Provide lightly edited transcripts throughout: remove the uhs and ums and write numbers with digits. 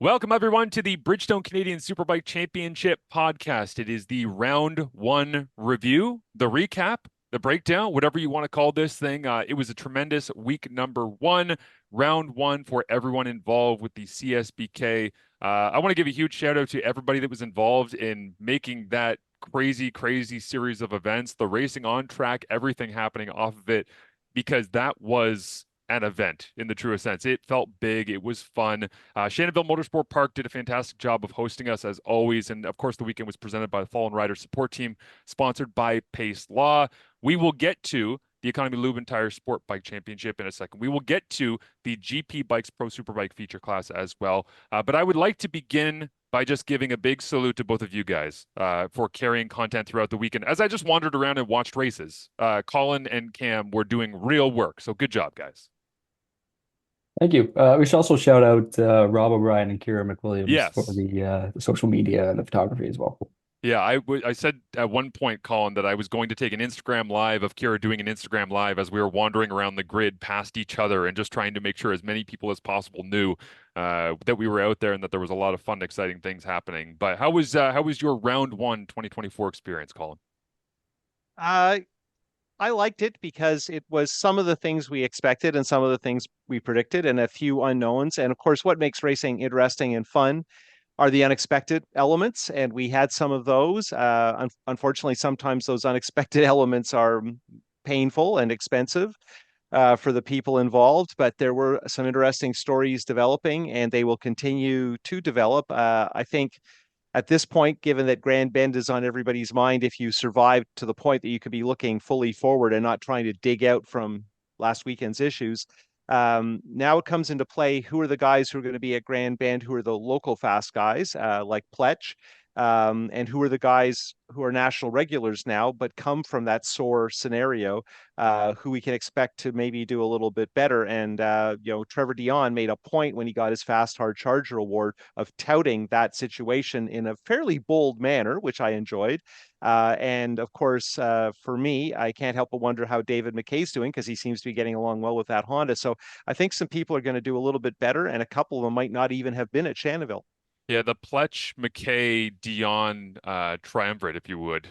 Welcome, everyone, to the Bridgestone Canadian Superbike Championship podcast. It is the round one review, the recap, the breakdown, whatever you want to call this thing. It was a tremendous week number one, round one for everyone involved with the CSBK. I want to give a huge shout out to everybody that was involved in making that crazy, crazy series of events, the racing on track, everything happening off of it, because that was an event in the truest sense. It felt big. It was fun. Shannonville Motorsport Park did a fantastic job of hosting us as always. And of course, the weekend was presented by the Fallen Rider Support Team, sponsored by Pace Law. We will get to the Economy Lube and Tire Sport Bike Championship in a second. We will get to the GP Bikes Pro Superbike feature class as well. But I would like to begin by just giving a big salute to both of you guys for carrying content throughout the weekend. As I just wandered around and watched races, Colin and Cam were doing real work. So good job, guys. Thank you. We should also shout out Rob O'Brien and Kira McWilliams for Yes. the social media and the photography as well. Yeah, I said at one point, Colin, that I was going to take an Instagram live of Kira doing an Instagram live as we were wandering around the grid past each other and just trying to make sure as many people as possible knew that we were out there and that there was a lot of fun, exciting things happening. But how was your round one 2024 experience, Colin? Uh, I liked it because it was some of the things we expected and some of the things we predicted and a few unknowns. And of course, what makes racing interesting and fun are the unexpected elements. And we had some of those. Unfortunately, sometimes those unexpected elements are painful and expensive for the people involved, but there were some interesting stories developing and they will continue to develop. I think at this point, given that Grand Bend is on everybody's mind, if you survive to the point that you could be looking fully forward and not trying to dig out from last weekend's issues, now it comes into play. Who are the guys who are going to be at Grand Bend? Who are the local fast guys like Pletch? And who are the guys who are national regulars now, but come from that sore scenario, who we can expect to maybe do a little bit better. And Trevor Dion made a point when he got his Fast Hard Charger award of touting that situation in a fairly bold manner, which I enjoyed. And of course, for me, I can't help but wonder how David McKay's doing because he seems to be getting along well with that Honda. So I think some people are going to do a little bit better, and a couple of them might not even have been at Shannonville. Yeah, the Pletch, McKay, Dion triumvirate, if you would,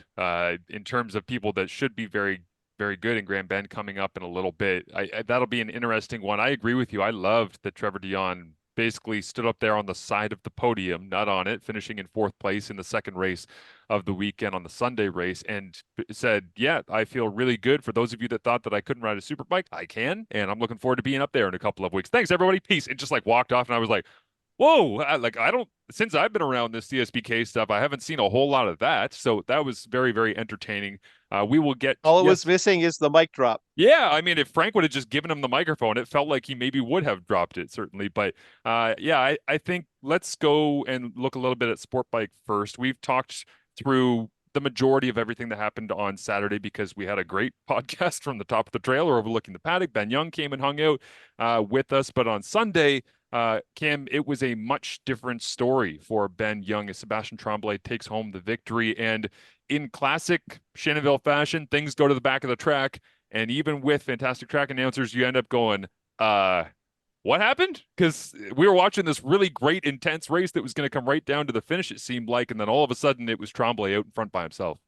in terms of people that should be very, very good in Grand Bend coming up in a little bit. That'll be an interesting one. I agree with you. I loved that Trevor Dion basically stood up there on the side of the podium, not on it, finishing in fourth place in the second race of the weekend on the Sunday race, and said, "Yeah, I feel really good. For those of you that thought that I couldn't ride a super bike, I can, and I'm looking forward to being up there in a couple of weeks. Thanks, everybody. Peace." And just like walked off, and I was like, whoa, I don't, since I've been around this CSBK stuff, I haven't seen a whole lot of that. So that was very, very entertaining. We will get, All it was yes. missing is the mic drop. Yeah, I mean, if Frank would have just given him the microphone, it felt like he maybe would have dropped it, certainly. But yeah, I think let's go and look a little bit at Sport Bike first. We've talked through the majority of everything that happened on Saturday because we had a great podcast from the top of the trailer overlooking the paddock. Ben Young came and hung out with us. But on Sunday, Cam, it was a much different story for Ben Young as Sebastian Tremblay takes home the victory. And in classic Shannonville fashion, things go to the back of the track. And even with fantastic track announcers, you end up going, what happened? Because we were watching this really great, intense race that was going to come right down to the finish, it seemed like. And then all of a sudden, it was Tremblay out in front by himself.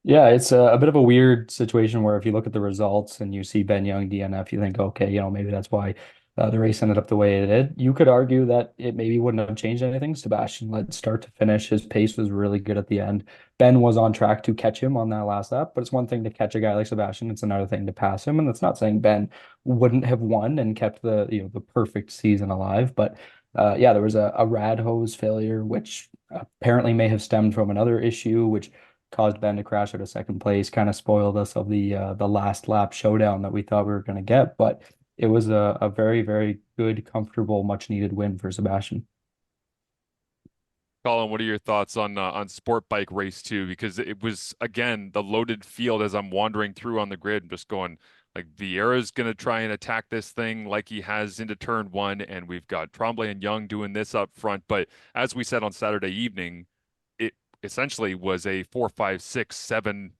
Yeah, it's a bit of a weird situation where if you look at the results and you see Ben Young DNF, you think, okay, maybe that's why the race ended up the way it did. You could argue that it maybe wouldn't have changed anything. Sebastian led start to finish. His pace was really good at the end. Ben was on track to catch him on that last lap, but it's one thing to catch a guy like Sebastian. It's another thing to pass him. And that's not saying Ben wouldn't have won and kept the perfect season alive. But yeah, there was a rad hose failure, which apparently may have stemmed from another issue, which caused Ben to crash out of second place, kind of spoiled us of the last lap showdown that we thought we were going to get. But it was a very, very good, comfortable, much needed win for Sebastian. Colin, what are your thoughts on Sport Bike Race 2? Because it was again the loaded field as I'm wandering through on the grid and just going like Vieira's going to try and attack this thing like he has into turn one, and we've got Tremblay and Young doing this up front. But as we said on Saturday evening, it essentially was a 4, 5, 6, 7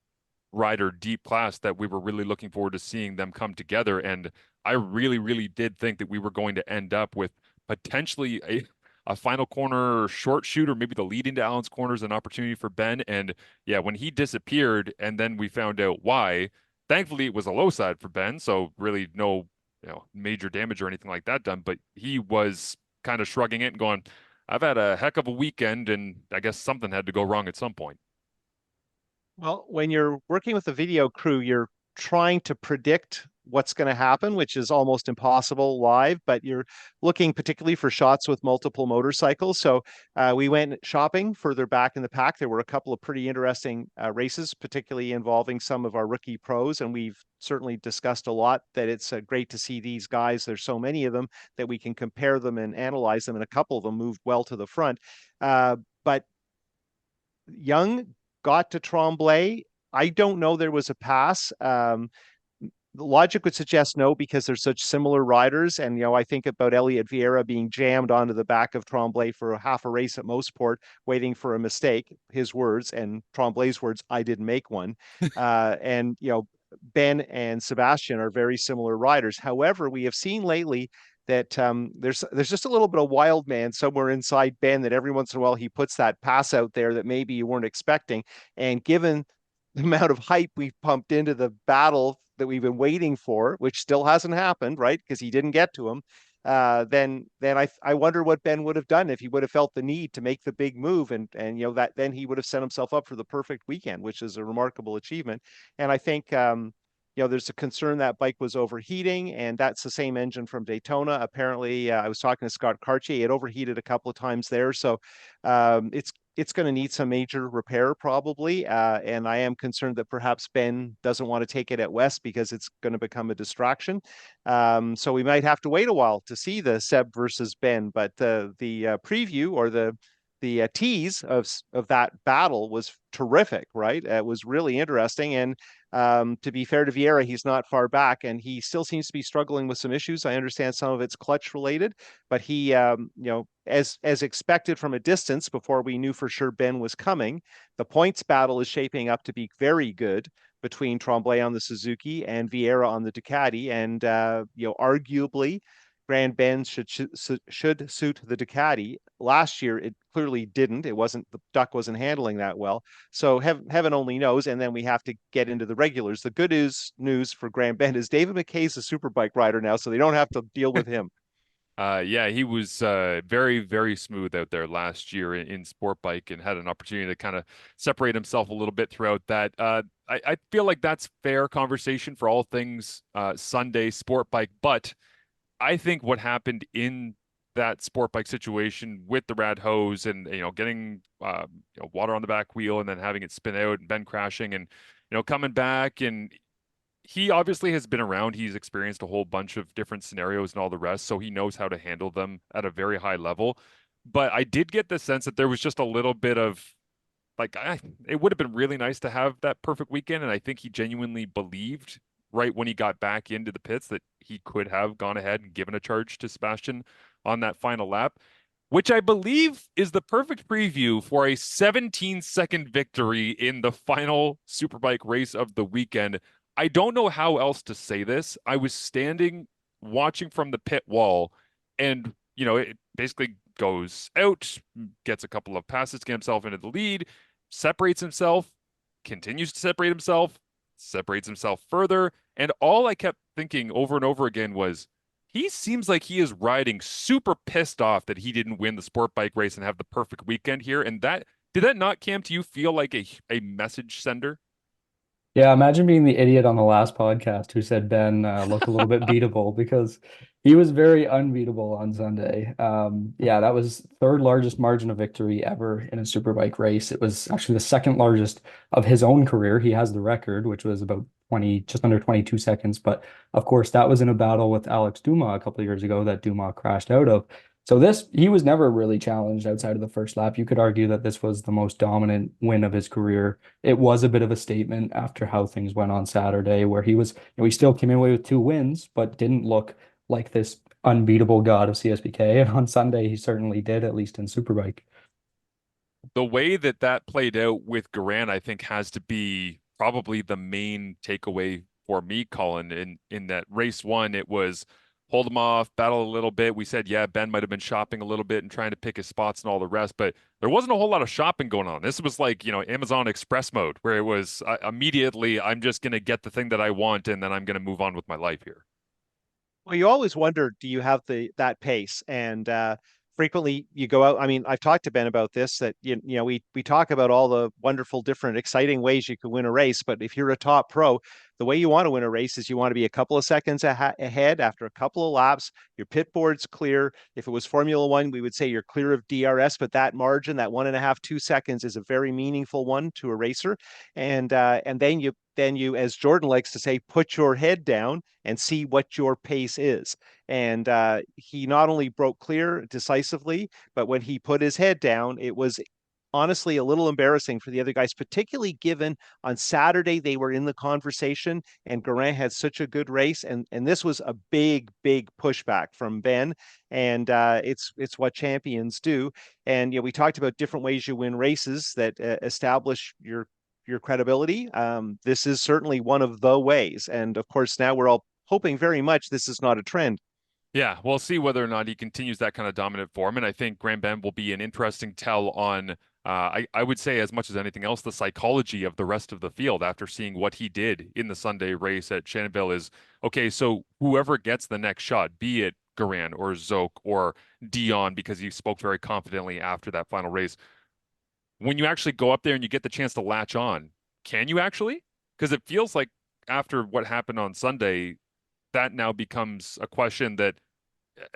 rider deep class that we were really looking forward to seeing them come together. And I really, really did think that we were going to end up with potentially a final corner short shoot, or maybe the lead into Allen's corner is an opportunity for Ben. And yeah, when he disappeared and then we found out why, thankfully it was a low side for Ben. So really no, major damage or anything like that done, but he was kind of shrugging it and going, I've had a heck of a weekend and I guess something had to go wrong at some point. Well, when you're working with a video crew, you're trying to predict what's going to happen, which is almost impossible live, but you're looking particularly for shots with multiple motorcycles. So we went shopping further back in the pack. There were a couple of pretty interesting races, particularly involving some of our rookie pros. And we've certainly discussed a lot that it's great to see these guys. There's so many of them that we can compare them and analyze them. And a couple of them moved well to the front. But Young got to Tremblay. I don't know there was a pass. The logic would suggest no, because they're such similar riders. And, I think about Elliot Vieira being jammed onto the back of Tremblay for a half a race at Mossport, waiting for a mistake, his words, and Tremblay's words, I didn't make one. And, Ben and Sebastian are very similar riders. However, we have seen lately that there's just a little bit of wild man somewhere inside Ben, that every once in a while he puts that pass out there that maybe you weren't expecting. And given the amount of hype we've pumped into the battle that we've been waiting for, which still hasn't happened, right? Because he didn't get to him. Then I wonder what Ben would have done if he would have felt the need to make the big move, and that then he would have set himself up for the perfect weekend, which is a remarkable achievement. And I think there's a concern that bike was overheating, and that's the same engine from Daytona. Apparently, I was talking to Scott Cartier; it overheated a couple of times there, so it's going to need some major repair probably. And I am concerned that perhaps Ben doesn't want to take it at West because it's going to become a distraction. So we might have to wait a while to see the Seb versus Ben. But the preview, or the tease of that battle was terrific, right? It was really interesting. And to be fair to Vieira, he's not far back, and he still seems to be struggling with some issues. I understand some of it's clutch related, but he, as expected from a distance, before we knew for sure Ben was coming, the points battle is shaping up to be very good between Tremblay on the Suzuki and Vieira on the Ducati, and arguably Grand Bend should suit the Ducati. Last year, it clearly didn't. It wasn't, the Duck wasn't handling that well. So heaven only knows. And then we have to get into the regulars. The good news for Grand Bend is David McKay's a superbike rider now, so they don't have to deal with him. Yeah, he was very, very smooth out there last year in sport bike, and had an opportunity to kind of separate himself a little bit throughout that. I feel like that's fair conversation for all things Sunday sport bike, but I think what happened in that sport bike situation with the rad hose and getting water on the back wheel and then having it spin out and Ben crashing and coming back, and he obviously has been around. He's experienced a whole bunch of different scenarios and all the rest, so he knows how to handle them at a very high level. But I did get the sense that there was just a little bit of like, it would have been really nice to have that perfect weekend. And I think he genuinely believed right when he got back into the pits that he could have gone ahead and given a charge to Sebastian on that final lap, which I believe is the perfect preview for a 17-second victory in the final Superbike race of the weekend. I don't know how else to say this. I was standing watching from the pit wall, and it basically goes out, gets a couple of passes, get himself into the lead, separates himself, continues to separate himself, separates himself further. And all I kept thinking over and over again was, he seems like he is riding super pissed off that he didn't win the sport bike race and have the perfect weekend here. And did that not, Cam, to you feel like a message sender? Yeah, imagine being the idiot on the last podcast who said Ben looked a little bit beatable, because he was very unbeatable on Sunday. Yeah, that was third largest margin of victory ever in a superbike race. It was actually the second largest of his own career. He has the record, which was about 20, just under 22 seconds. But of course, that was in a battle with Alex Dumas a couple of years ago that Dumas crashed out of. So he was never really challenged outside of the first lap. You could argue that this was the most dominant win of his career. It was a bit of a statement after how things went on Saturday, where he still came away with 2 wins, but didn't look like this unbeatable god of CSBK. And on Sunday, he certainly did, at least in Superbike. The way that played out with Garant, I think, has to be probably the main takeaway for me, Colin. In that race one, it was hold him off, battle a little bit. We said, yeah, Ben might have been shopping a little bit and trying to pick his spots and all the rest, but there wasn't a whole lot of shopping going on. This was like, Amazon Express mode where it was immediately, I'm just going to get the thing that I want and then I'm going to move on with my life here. Well, you always wonder, do you have that pace? And frequently you go out. I mean, I've talked to Ben about this, that we talk about all the wonderful, different, exciting ways you could win a race, but if you're a top pro, the way you want to win a race is you want to be a couple of seconds ahead after a couple of laps. Your pit board's clear. If it was Formula One, we would say you're clear of DRS, but that margin, that 1.5, 2 seconds, is a very meaningful one to a racer. And then you, as Jordan likes to say, put your head down and see what your pace is. And he not only broke clear decisively, but when he put his head down, it was honestly a little embarrassing for the other guys, particularly given on Saturday they were in the conversation and Garin had such a good race. And this was a big, big pushback from Ben. And it's what champions do. And we talked about different ways you win races that establish your credibility. This is certainly one of the ways. And of course, now we're all hoping very much this is not a trend. Yeah, we'll see whether or not he continues that kind of dominant form. And I think Grand Ben will be an interesting tell on, I would say, as much as anything else, the psychology of the rest of the field after seeing what he did in the Sunday race at Shannonville is, okay, so whoever gets the next shot, be it Garan or Zoke or Dion, because he spoke very confidently after that final race, when you actually go up there and you get the chance to latch on, can you actually? Because it feels like after what happened on Sunday, that now becomes a question that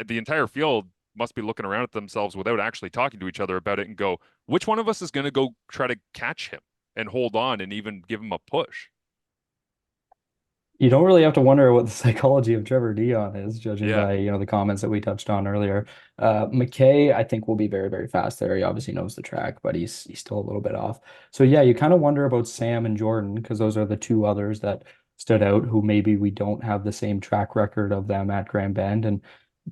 the entire field must be looking around at themselves without actually talking to each other about it and go, which one of us is going to go try to catch him and hold on and even give him a push? You don't really have to wonder what the psychology of Trevor Dion is, judging Yeah. by, the comments that we touched on earlier. McKay, I think, will be very, very fast there. He obviously knows the track, but he's still a little bit off. So yeah, you kind of wonder about Sam and Jordan because those are the two others that stood out who maybe we don't have the same track record of them at Grand Bend. And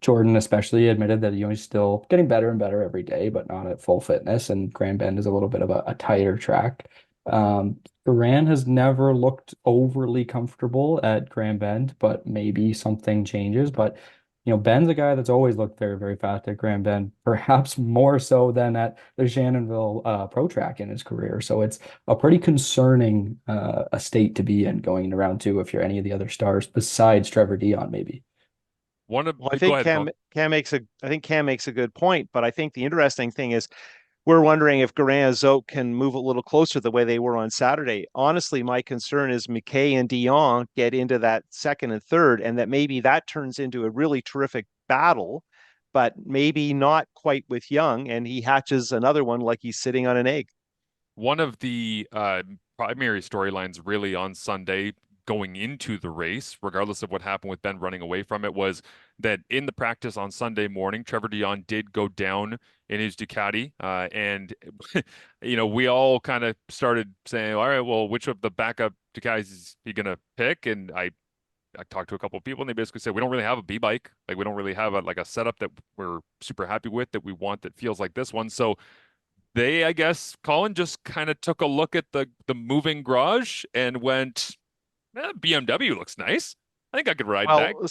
Jordan especially admitted that he's still getting better and better every day, but not at full fitness. And Grand Bend is a little bit of a tighter track. Duran has never looked overly comfortable at Grand Bend, but maybe something changes. But Ben's a guy that's always looked very, very fast at Grand Bend, perhaps more so than at the Shannonville Pro Track in his career. So it's a pretty concerning a state to be in going into round two if you're any of the other stars besides Trevor Dion, maybe. Well, I Go think ahead, Colin. Cam makes a good point, but I think the interesting thing is we're wondering if Garin and Zoke can move a little closer the way they were on Saturday. Honestly, my concern is McKay and Dion get into that second and third, and that maybe that turns into a really terrific battle, but maybe not quite with Young, and he hatches another one like he's sitting on an egg. One of the primary storylines really on Sunday going into the race, regardless of what happened with Ben running away from it, was that in the practice on Sunday morning, Trevor Dion did go down in his Ducati. And, we all kind of started saying, all right, well, which of the backup Ducatis is he going to pick? And I talked to a couple of people and they basically said, we don't really have a B bike. Like we don't really have a setup that we're super happy with that we want that feels like this one. So they, I guess, Colin just kind of took a look at the moving garage and went, BMW looks nice. I think I could ride that. Well,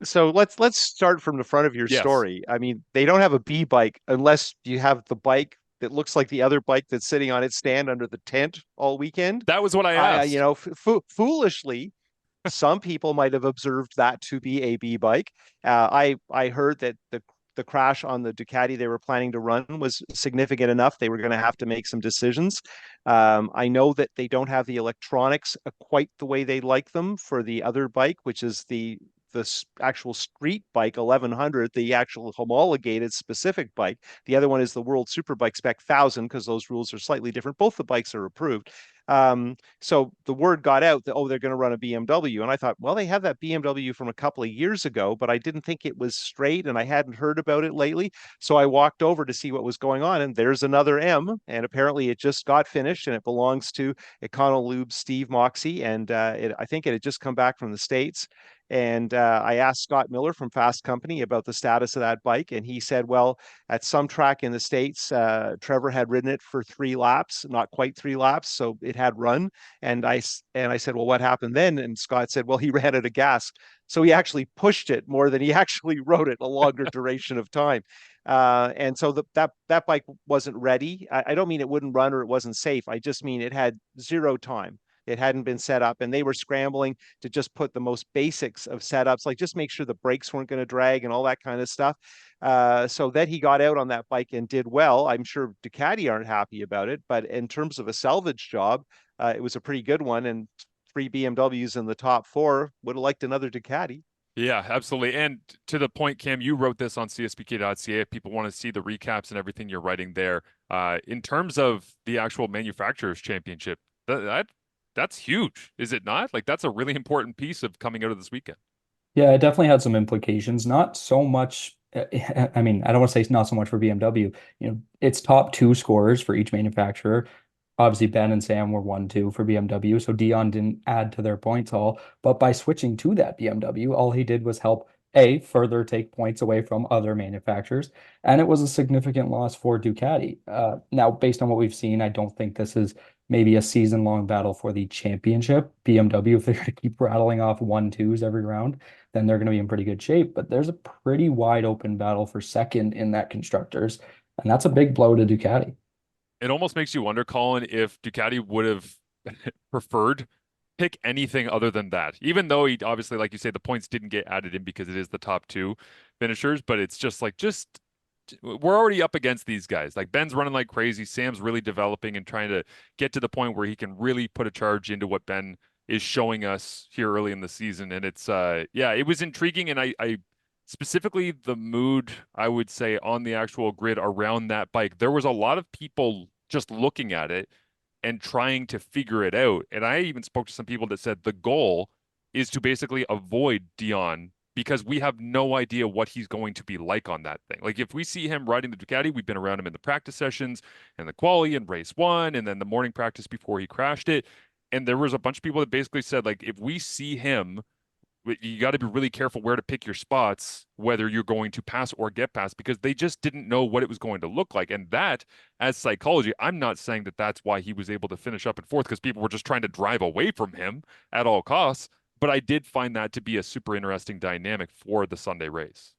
so let's start from the front of your Yes, story. I mean, they don't have a B bike unless you have the bike that looks like the other bike that's sitting on its stand under the tent all weekend. that was what I You asked. know, foolishly, some people might have observed that to be a B bike. I heard that the crash on the Ducati they were planning to run was significant enough. They were going to have to make some decisions. I know that they don't have the electronics quite the way they like them for the other bike, which is the actual street bike 1100, the actual homologated specific bike. The other one is the World Superbike Spec 1000 because those rules are slightly different. Both the bikes are approved. So the word got out that, oh, they're going to run a BMW. And I thought, well, they have that BMW from a couple of years ago, but I didn't think it was straight and I hadn't heard about it lately. So I walked over to see what was going on. And there's another M. And apparently it just got finished and it belongs to Econolube Steve Moxie. And I think it had just come back from the States. And I asked Scott Miller from Fast Company about the status of that bike, and he said, well, at some track in the States, Trevor had ridden it for 3 laps, not quite 3 laps, so it had run. And I said, well, what happened then? And Scott said, well, he ran out of gas. So he actually pushed it more than he actually rode it a longer duration of time. And so that bike wasn't ready. I don't mean it wouldn't run or it wasn't safe. I just mean it had zero time. It hadn't been set up, and they were scrambling to just put the most basics of setups, like just make sure the brakes weren't going to drag and all that kind of stuff. So then he got out on that bike and did well. I'm sure Ducati aren't happy about it, but in terms of a salvage job, it was a pretty good one. And 3 BMWs in the top 4 would have liked another Ducati. Yeah, absolutely. And to the point, Cam, you wrote this on CSBK.ca. If people want to see the recaps and everything you're writing there, in terms of the actual manufacturers championship, that's huge, is it not? Like that's a really important piece of coming out of this weekend. Yeah, it definitely had some implications. Not so much. I mean, I don't want to say not so much for BMW. It's top two scorers for each manufacturer. Obviously, Ben and Sam were 1-2 for BMW, so Dion didn't add to their points haul. But by switching to that BMW, all he did was help further take points away from other manufacturers, and it was a significant loss for Ducati. Now, based on what we've seen, I don't think this is maybe a season-long battle for the championship. BMW, if they're going to keep rattling off 1-2s every round, then they're going to be in pretty good shape. But there's a pretty wide open battle for second in that constructors, and that's a big blow to Ducati. It almost makes you wonder, Colin, if Ducati would have preferred pick anything other than that. Even though he obviously, like you say, the points didn't get added in because it is the top two finishers, but it's just like we're already up against these guys. Like Ben's running like crazy. Sam's really developing and trying to get to the point where he can really put a charge into what Ben is showing us here early in the season. And it's yeah, it was intriguing. And I specifically the mood, I would say, on the actual grid around that bike. There was a lot of people just looking at it and trying to figure it out. And I even spoke to some people that said the goal is to basically avoid Dion because we have no idea what he's going to be like on that thing. Like if we see him riding the Ducati, we've been around him in the practice sessions and the quali and race one, and then the morning practice before he crashed it. And there was a bunch of people that basically said, like, if we see him, you got to be really careful where to pick your spots, whether you're going to pass or get past, because they just didn't know what it was going to look like. And that, as psychology, I'm not saying that that's why he was able to finish up in fourth because people were just trying to drive away from him at all costs. But I did find that to be a super interesting dynamic for the Sunday race.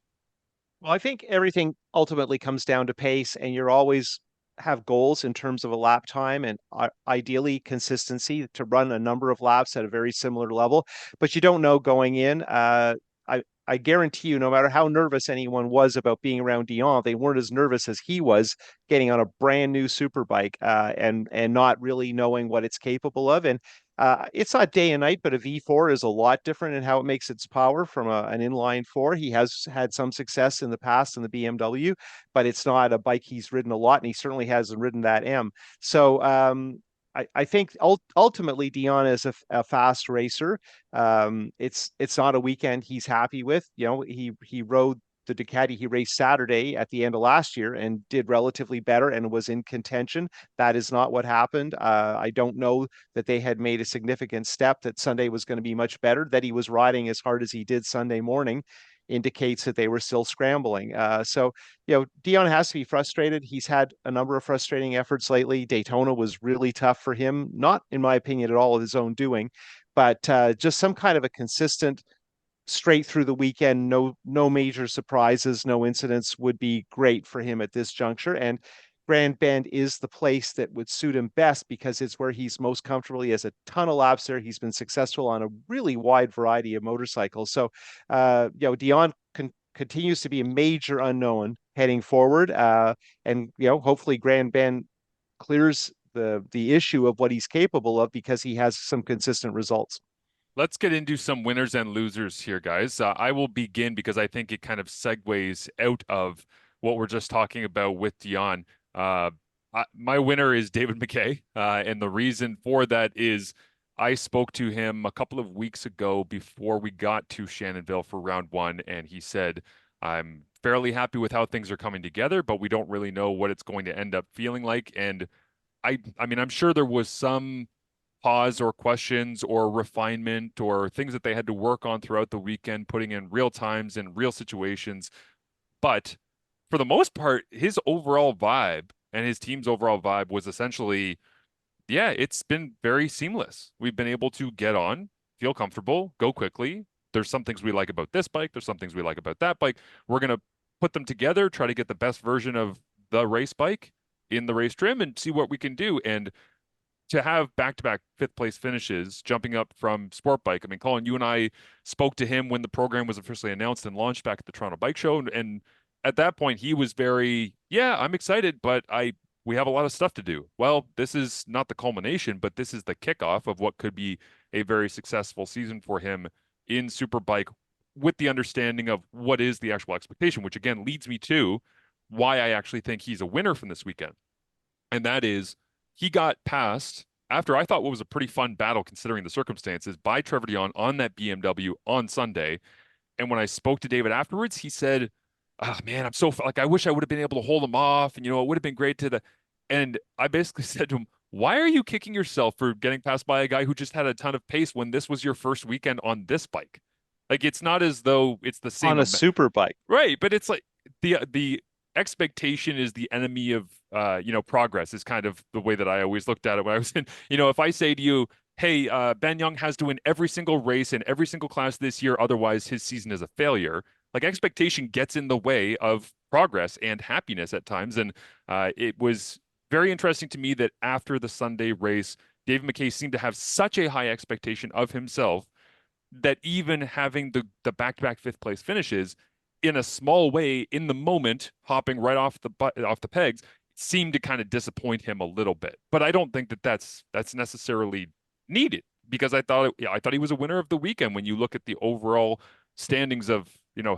Well, I think everything ultimately comes down to pace, and you're always have goals in terms of a lap time and ideally consistency to run a number of laps at a very similar level. But you don't know going in. I guarantee you, no matter how nervous anyone was about being around Dion, they weren't as nervous as he was getting on a brand new superbike and not really knowing what it's capable of. And it's not day and night, but a V4 is a lot different in how it makes its power from an inline four. He has had some success in the past in the BMW, but it's not a bike he's ridden a lot, and he certainly hasn't ridden that M. So I think ultimately Dion is a fast racer. It's not a weekend he's happy with. He rode the Ducati he raced Saturday at the end of last year and did relatively better and was in contention. That is not what happened. I don't know that they had made a significant step that Sunday was going to be much better. That he was riding as hard as he did Sunday morning indicates that they were still scrambling. So, Dion has to be frustrated. He's had a number of frustrating efforts lately. Daytona was really tough for him, not in my opinion at all of his own doing, but just some kind of a consistent straight through the weekend, no major surprises, no incidents would be great for him at this juncture. And Grand Bend is the place that would suit him best because it's where he's most comfortable. He has a ton of laps there. He's been successful on a really wide variety of motorcycles. So, Dion continues to be a major unknown heading forward. And hopefully Grand Bend clears the issue of what he's capable of because he has some consistent results. Let's get into some winners and losers here, guys. I will begin because I think it kind of segues out of what we're just talking about with Dion. My winner is David McKay, and the reason for that is I spoke to him a couple of weeks ago before we got to Shannonville for round one, and he said, I'm fairly happy with how things are coming together, but we don't really know what it's going to end up feeling like. And I mean, I'm sure there was some pause or questions or refinement or things that they had to work on throughout the weekend, putting in real times and real situations. But for the most part, his overall vibe and his team's overall vibe was essentially, yeah, it's been very seamless. We've been able to get on, feel comfortable, go quickly. There's some things we like about this bike. There's some things we like about that bike. We're going to put them together, try to get the best version of the race bike in the race trim and see what we can do. And to have back-to-back fifth place finishes, jumping up from sport bike. I mean, Colin, you and I spoke to him when the program was officially announced and launched back at the Toronto Bike Show, and at that point he was very, yeah, I'm excited, but we have a lot of stuff to do. Well, this is not the culmination, but this is the kickoff of what could be a very successful season for him in Superbike, with the understanding of what is the actual expectation, which again leads me to why I actually think he's a winner from this weekend. And that is, he got passed after I thought what was a pretty fun battle considering the circumstances by Trevor Dion on that BMW on Sunday. And when I spoke to David afterwards, he said, "Oh man, I'm so like I wish I would have been able to hold him off, and it would have been great to the." And I basically said to him, "Why are you kicking yourself for getting passed by a guy who just had a ton of pace when this was your first weekend on this bike? Like it's not as though it's the On same a super bike. right, but it's like the expectation is the enemy of progress is kind of the way that I always looked at it when I was in, if I say to you, hey, Ben Young has to win every single race in every single class this year, otherwise his season is a failure. Like expectation gets in the way of progress and happiness at times. And it was very interesting to me that after the Sunday race, David McKay seemed to have such a high expectation of himself that even having the back-to-back fifth place finishes in a small way in the moment, hopping right off the pegs, seemed to kind of disappoint him a little bit. But I don't think that that's necessarily needed, because I thought he was a winner of the weekend when you look at the overall standings of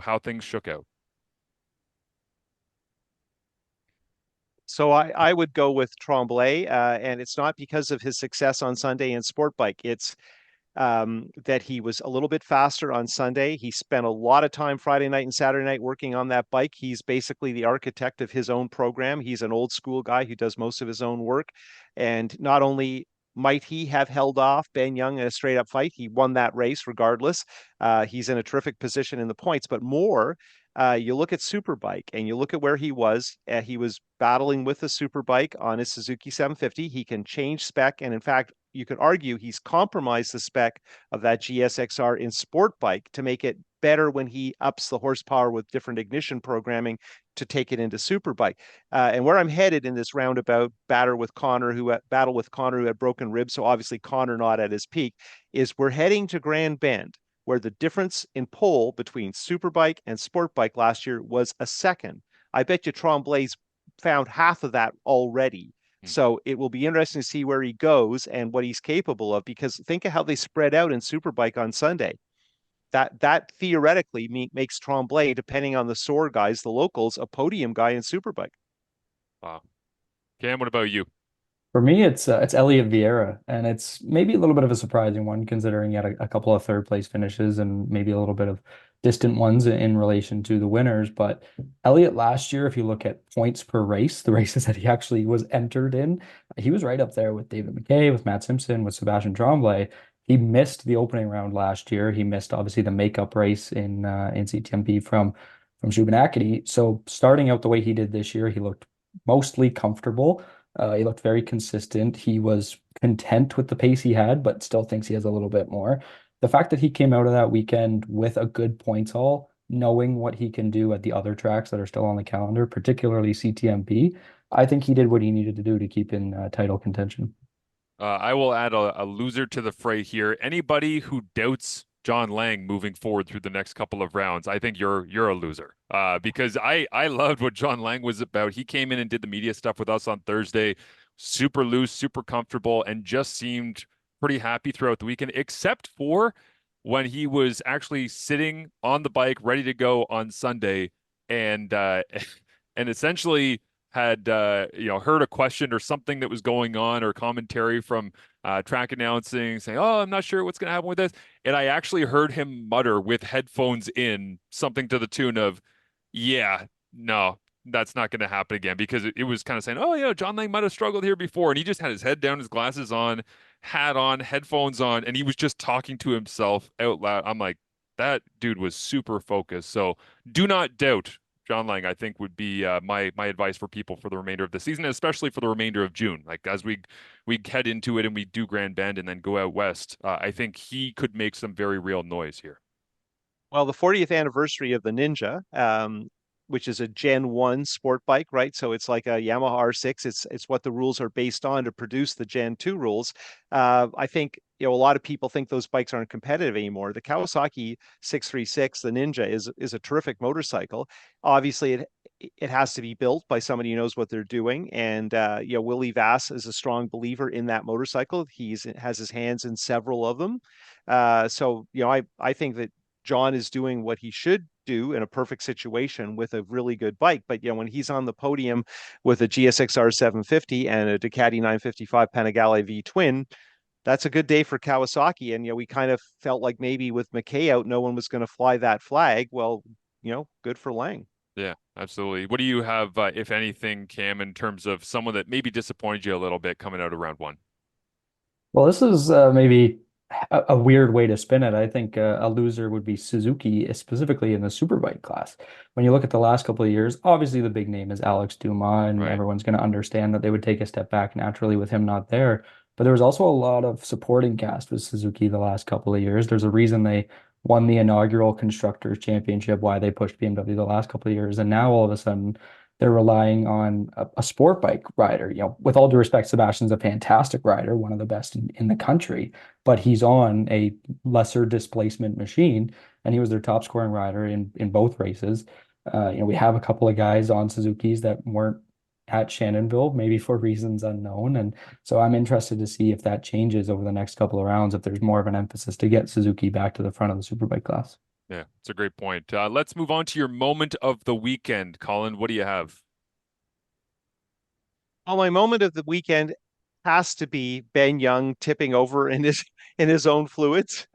how things shook out. So I would go with Tremblay, and it's not because of his success on Sunday in sport bike. It's that he was a little bit faster on Sunday. He spent a lot of time Friday night and Saturday night working on that bike. He's basically the architect of his own program. He's an old school guy who does most of his own work. And not only might he have held off Ben Young in a straight up fight, he won that race regardless. He's in a terrific position in the points, but more. You look at Superbike and you look at where he was. He was battling with the Superbike on his Suzuki 750. He can change spec, and in fact, you could argue he's compromised the spec of that GSXR in sport bike to make it better when he ups the horsepower with different ignition programming to take it into superbike. And where I'm headed in this roundabout battle with Connor, who had broken ribs, so obviously Connor not at his peak, is we're heading to Grand Bend, where the difference in pole between superbike and sport bike last year was a second. I bet you Tremblay's found half of that already. So it will be interesting to see where he goes and what he's capable of, because think of how they spread out in Superbike on Sunday. That theoretically makes Tremblay, depending on the sore guys, the locals, a podium guy in Superbike. Wow. Cam, what about you? For me, it's Elliot Vieira, and it's maybe a little bit of a surprising one considering he had a couple of third place finishes and maybe a little bit of distant ones in relation to the winners. But Elliot last year, if you look at points per race, the races that he actually was entered in, he was right up there with David McKay, with Matt Simpson, with Sebastian Tremblay. He missed the opening round last year. He missed obviously the makeup race in CTMP from Shubenacadie. So starting out the way he did this year, he looked mostly comfortable. He looked very consistent. He was content with the pace he had, but still thinks he has a little bit more. The fact that he came out of that weekend with a good points haul, knowing what he can do at the other tracks that are still on the calendar, particularly CTMP, I think he did what he needed to do to keep in title contention. I will add a loser to the fray here. Anybody who doubts John Lang moving forward through the next couple of rounds, I think you're a loser. Because I loved what John Lang was about. He came in and did the media stuff with us on Thursday, super loose, super comfortable, and just seemed pretty happy throughout the weekend, except for when he was actually sitting on the bike ready to go on Sunday and and essentially had heard a question or something that was going on or commentary from track announcing saying, "Oh, I'm not sure what's going to happen with this," and I actually heard him mutter with headphones in something to the tune of, "Yeah, no, that's not going to happen again because it was kind of saying, oh, yeah, John Lang might have struggled here before. And he just had his head down, his glasses on, hat on, headphones on, and he was just talking to himself out loud. I'm like, that dude was super focused. So do not doubt John Lang, I think would be my advice for people for the remainder of the season, especially for the remainder of June. Like as we head into it and we do Grand Bend and then go out west, I think he could make some very real noise here. Well, the 40th anniversary of the Ninja, which is a Gen 1 sport bike, right? So it's like a Yamaha R6. It's what the rules are based on to produce the Gen 2 rules. I think a lot of people think those bikes aren't competitive anymore. The Kawasaki 636, the Ninja, is a terrific motorcycle. Obviously, it has to be built by somebody who knows what they're doing. And Willie Vass is a strong believer in that motorcycle. He's has his hands in several of them. I think that John is doing what he should do in a perfect situation with a really good bike. But when he's on the podium with a GSXR 750 and a Ducati 955 Panigale V twin, that's a good day for Kawasaki. And we kind of felt like maybe with McKay out, no one was going to fly that flag. Well, good for Lang. Yeah, absolutely. What do you have, if anything, Cam, in terms of someone that maybe disappointed you a little bit coming out of round one? Well, this is maybe a weird way to spin it. I think a loser would be Suzuki, specifically in the superbike class. When you look at the last couple of years, obviously the big name is Alex Dumas, and Right. everyone's going to understand that they would take a step back naturally with him not there. But there was also a lot of supporting cast with Suzuki the last couple of years. There's a reason they won the inaugural Constructors' Championship, why they pushed BMW the last couple of years, and now all of a sudden they're relying on a sport bike rider. With all due respect, Sebastian's a fantastic rider, one of the best in the country, but he's on a lesser displacement machine, and he was their top scoring rider in both races. We have a couple of guys on Suzuki's that weren't at Shannonville, maybe for reasons unknown. And so I'm interested to see if that changes over the next couple of rounds, if there's more of an emphasis to get Suzuki back to the front of the superbike class. Yeah, it's a great point. Let's move on to your moment of the weekend. Colin, what do you have? Well, my moment of the weekend has to be Ben Young tipping over in his own fluids.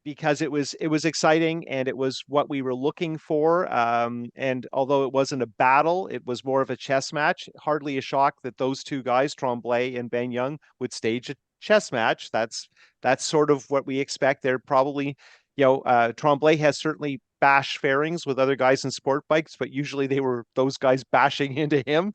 Because it was exciting and it was what we were looking for. And although it wasn't a battle, it was more of a chess match. Hardly a shock that those two guys, Tremblay and Ben Young, would stage a chess match. That's sort of what we expect. They're probably, Tremblay has certainly bash fairings with other guys in sport bikes, but usually they were those guys bashing into him.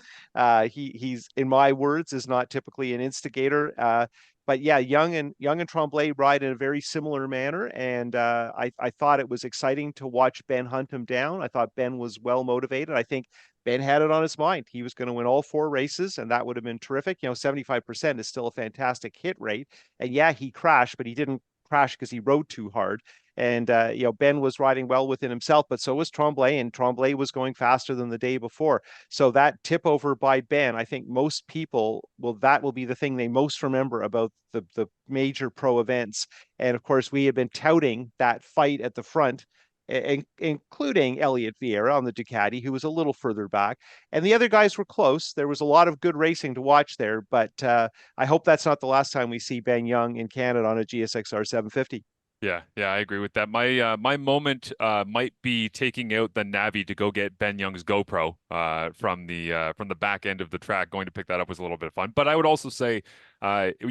He's, in my words, is not typically an instigator. But yeah, Young and Tremblay ride in a very similar manner, and I thought it was exciting to watch Ben hunt him down. I thought Ben was well motivated. I think Ben had it on his mind. He was going to win all four races, and that would have been terrific. 75% is still a fantastic hit rate. And yeah, he crashed, but he didn't crash because he rode too hard. And Ben was riding well within himself, but so was Tremblay, and Tremblay was going faster than the day before. So that tip over by Ben, I think most people that will be the thing they most remember about the major pro events. And of course, we had been touting that fight at the front, including Elliot Vieira on the Ducati, who was a little further back. And the other guys were close. There was a lot of good racing to watch there, but I hope that's not the last time we see Ben Young in Canada on a GSXR 750. Yeah, I agree with that. My moment might be taking out the Navi to go get Ben Young's GoPro from the back end of the track. Going to pick that up was a little bit of fun. But I would also say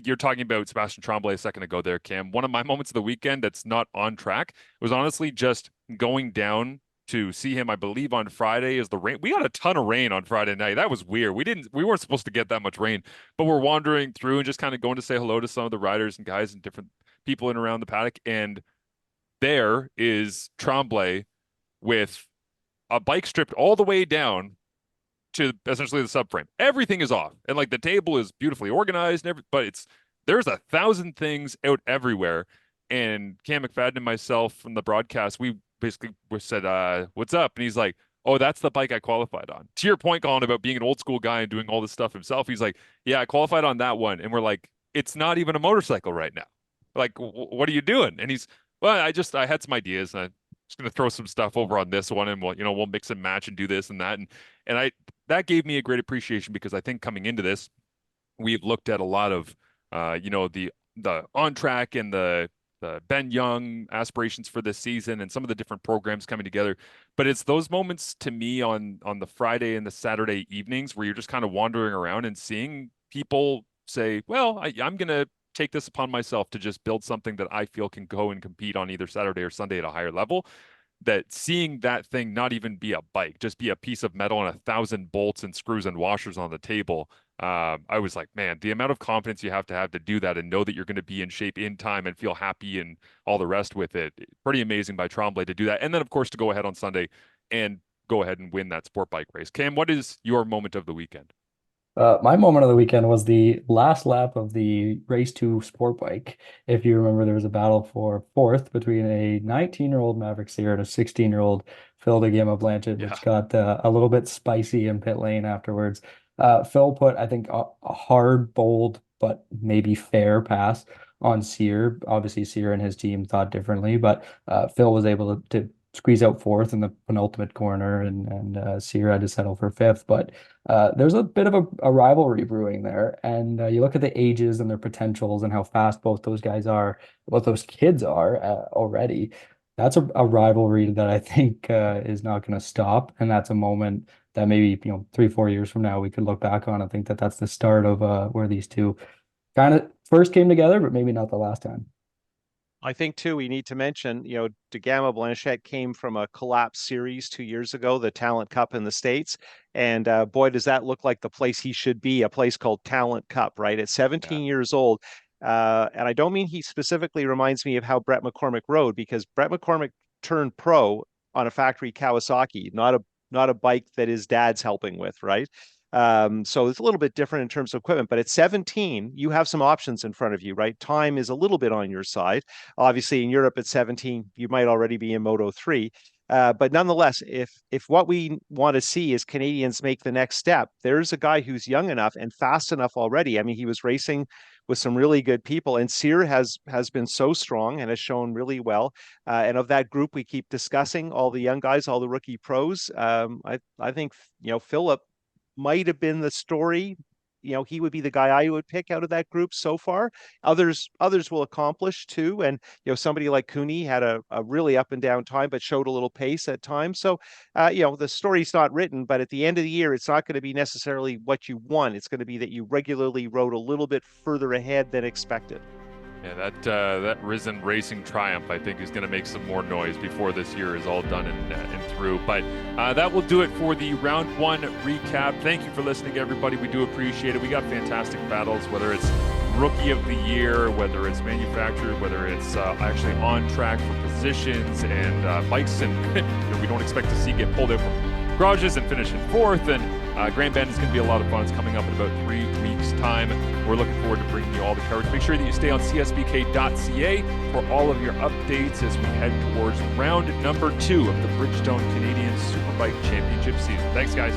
you're talking about Sebastian Tremblay a second ago there, Cam. One of my moments of the weekend that's not on track was honestly just going down to see him, I believe on Friday is the rain. We got a ton of rain on Friday night. That was weird. We weren't supposed to get that much rain, but we're wandering through and just kind of going to say hello to some of the riders and guys and different people in around the paddock. And there is Tremblay with a bike stripped all the way down to essentially the subframe. Everything is off. And like the table is beautifully organized but there's 1,000 things out everywhere. And Cam McFadden and myself from the broadcast, we basically said, what's up? And he's like, oh, that's the bike I qualified on. To your point, Colin, about being an old school guy and doing all this stuff himself, he's like, yeah, I qualified on that one. And we're like, it's not even a motorcycle right now. Like, what are you doing? And he's, well, I had some ideas and I'm just going to throw some stuff over on this one and we'll mix and match and do this and that. And that gave me a great appreciation because I think coming into this, we've looked at a lot of, the on track and the Ben Young aspirations for this season and some of the different programs coming together. But it's those moments to me on the Friday and the Saturday evenings where you're just kind of wandering around and seeing people say, well, I'm going to take this upon myself to just build something that I feel can go and compete on either Saturday or Sunday at a higher level. That seeing that thing not even be a bike, just be a piece of metal and 1,000 bolts and screws and washers on the table. I was like, man, the amount of confidence you have to do that and know that you're going to be in shape in time and feel happy and all the rest with it. Pretty amazing by Tremblay to do that. And then, of course, to go ahead on Sunday and go ahead and win that sport bike race. Cam, what is your moment of the weekend? My moment of the weekend was the last lap of the race to sport bike. If you remember, there was a battle for fourth between a 19-year-old Maverick Sear and a 16-year-old Phil de Gama Blanchett, Yeah. which got a little bit spicy in pit lane afterwards. Phil put, I think, a hard, bold, but maybe fair pass on Sear. Obviously, Sear and his team thought differently, but Phil was able to squeeze out fourth in the penultimate corner, and Sear had to settle for fifth. But there's a bit of a rivalry brewing there, and you look at the ages and their potentials and how fast both those guys are, both those kids are already. That's a rivalry that I think is not going to stop, and that's a moment that maybe 3-4 years from now we could look back on and think that that's the start of where these two kind of first came together, but maybe not the last time. I think too, we need to mention, de Gama Blanchett came from a collapsed series 2 years ago, the Talent Cup in the States. And boy, does that look like the place he should be, a place called Talent Cup, right? At 17 years old. And I don't mean he specifically reminds me of how Brett McCormick rode, because Brett McCormick turned pro on a factory Kawasaki, not a bike that his dad's helping with, right? So it's a little bit different in terms of equipment, but at 17, you have some options in front of you, right? Time is a little bit on your side. Obviously, in Europe at 17, you might already be in Moto 3. But nonetheless, if what we want to see is Canadians make the next step, there's a guy who's young enough and fast enough already. I mean, he was racing with some really good people, and Sear has been so strong and has shown really well. And of that group, we keep discussing all the young guys, all the rookie pros. I think Philip might have been the story. He would be the guy I would pick out of that group so far. Others will accomplish too. And somebody like Cooney had a really up and down time, but showed a little pace at times. So the story's not written, but at the end of the year, it's not going to be necessarily what you want. It's going to be that you regularly rode a little bit further ahead than expected. Yeah, that Risen Racing Triumph, I think, is going to make some more noise before this year is all done and through. But that will do it for the round one recap. Thank you for listening, everybody. We do appreciate it. We got fantastic battles, whether it's Rookie of the Year, whether it's manufactured, whether it's actually on track for positions and bikes, and we don't expect to see get pulled out from garages and finish in fourth. And Grand Bend is going to be a lot of fun. It's coming up in about 3 weeks' time. We're looking forward to bringing you all the coverage. Make sure that you stay on csbk.ca for all of your updates as we head towards round number 2 of the Bridgestone Canadian Superbike Championship season. Thanks, guys.